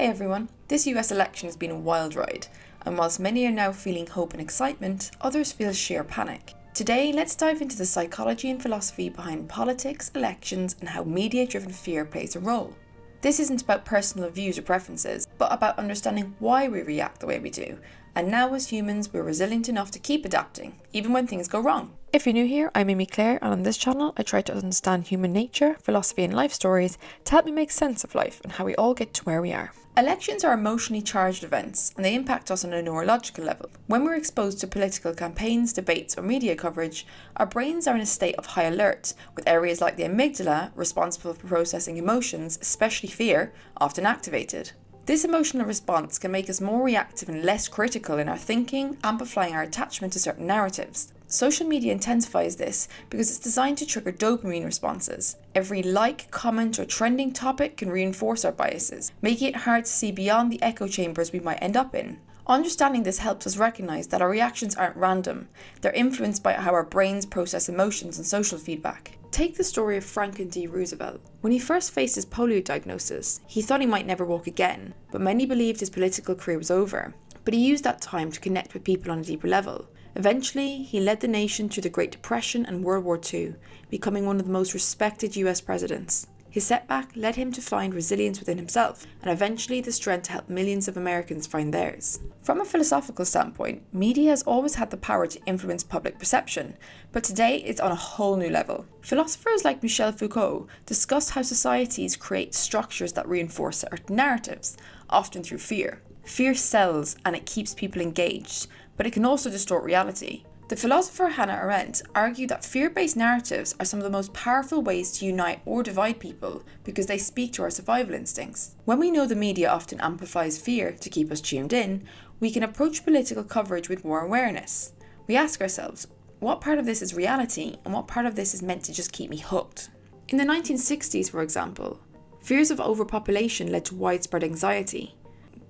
everyone, this US election has been a wild ride, and whilst many are now feeling hope and excitement, others feel sheer panic. Today, let's dive into the psychology and philosophy behind politics, elections, and how media-driven fear plays a role. This isn't about personal views or preferences, but about understanding why we react the way we do, and now as humans we're resilient enough to keep adapting, even when things go wrong. If you're new here, I'm Amy Claire, and on this channel I try to understand human nature, philosophy and life stories to help me make sense of life and how we all get to where we are. Elections are emotionally charged events, and they impact us on a neurological level. When we're exposed to political campaigns, debates or media coverage, our brains are in a state of high alert, with areas like the amygdala, responsible for processing emotions, especially fear, often activated. This emotional response can make us more reactive and less critical in our thinking, amplifying our attachment to certain narratives. Social media intensifies this because it's designed to trigger dopamine responses. Every like, comment, or trending topic can reinforce our biases, making it hard to see beyond the echo chambers we might end up in. Understanding this helps us recognize that our reactions aren't random. They're influenced by how our brains process emotions and social feedback. Take the story of Franklin D. Roosevelt. When he first faced his polio diagnosis, he thought he might never walk again, but many believed his political career was over. But he used that time to connect with people on a deeper level. Eventually, he led the nation through the Great Depression and World War II, becoming one of the most respected US presidents. His setback led him to find resilience within himself, and eventually the strength to help millions of Americans find theirs. From a philosophical standpoint, media has always had the power to influence public perception, but today it's on a whole new level. Philosophers like Michel Foucault discuss how societies create structures that reinforce certain narratives, often through fear. Fear sells and it keeps people engaged, but it can also distort reality. The philosopher Hannah Arendt argued that fear-based narratives are some of the most powerful ways to unite or divide people because they speak to our survival instincts. When we know the media often amplifies fear to keep us tuned in, we can approach political coverage with more awareness. We ask ourselves, what part of this is reality and what part of this is meant to just keep me hooked? In the 1960s, for example, fears of overpopulation led to widespread anxiety.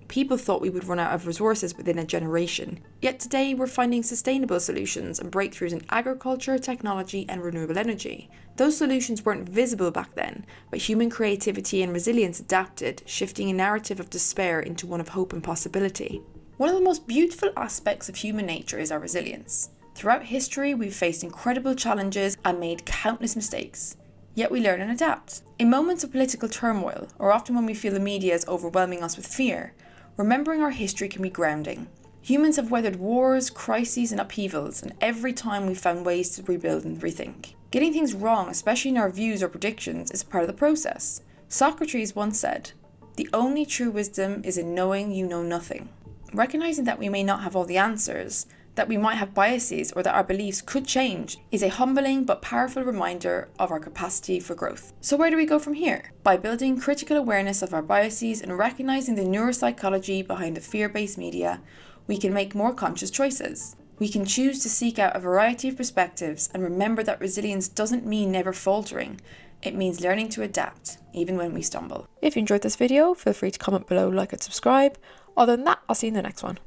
People thought we would run out of resources within a generation. Yet today we're finding sustainable solutions and breakthroughs in agriculture, technology and renewable energy. Those solutions weren't visible back then, but human creativity and resilience adapted, shifting a narrative of despair into one of hope and possibility. One of the most beautiful aspects of human nature is our resilience. Throughout history we've faced incredible challenges and made countless mistakes. Yet we learn and adapt. In moments of political turmoil, or often when we feel the media is overwhelming us with fear, remembering our history can be grounding. Humans have weathered wars, crises and upheavals, and every time we've found ways to rebuild and rethink. Getting things wrong, especially in our views or predictions, is part of the process. Socrates once said, "The only true wisdom is in knowing you know nothing." Recognizing that we may not have all the answers, that we might have biases or that our beliefs could change is a humbling but powerful reminder of our capacity for growth. So where do we go from here? By building critical awareness of our biases and recognizing the neuropsychology behind the fear-based media, we can make more conscious choices. We can choose to seek out a variety of perspectives and remember that resilience doesn't mean never faltering. It means learning to adapt, even when we stumble. If you enjoyed this video, feel free to comment below, like and subscribe. Other than that, I'll see you in the next one.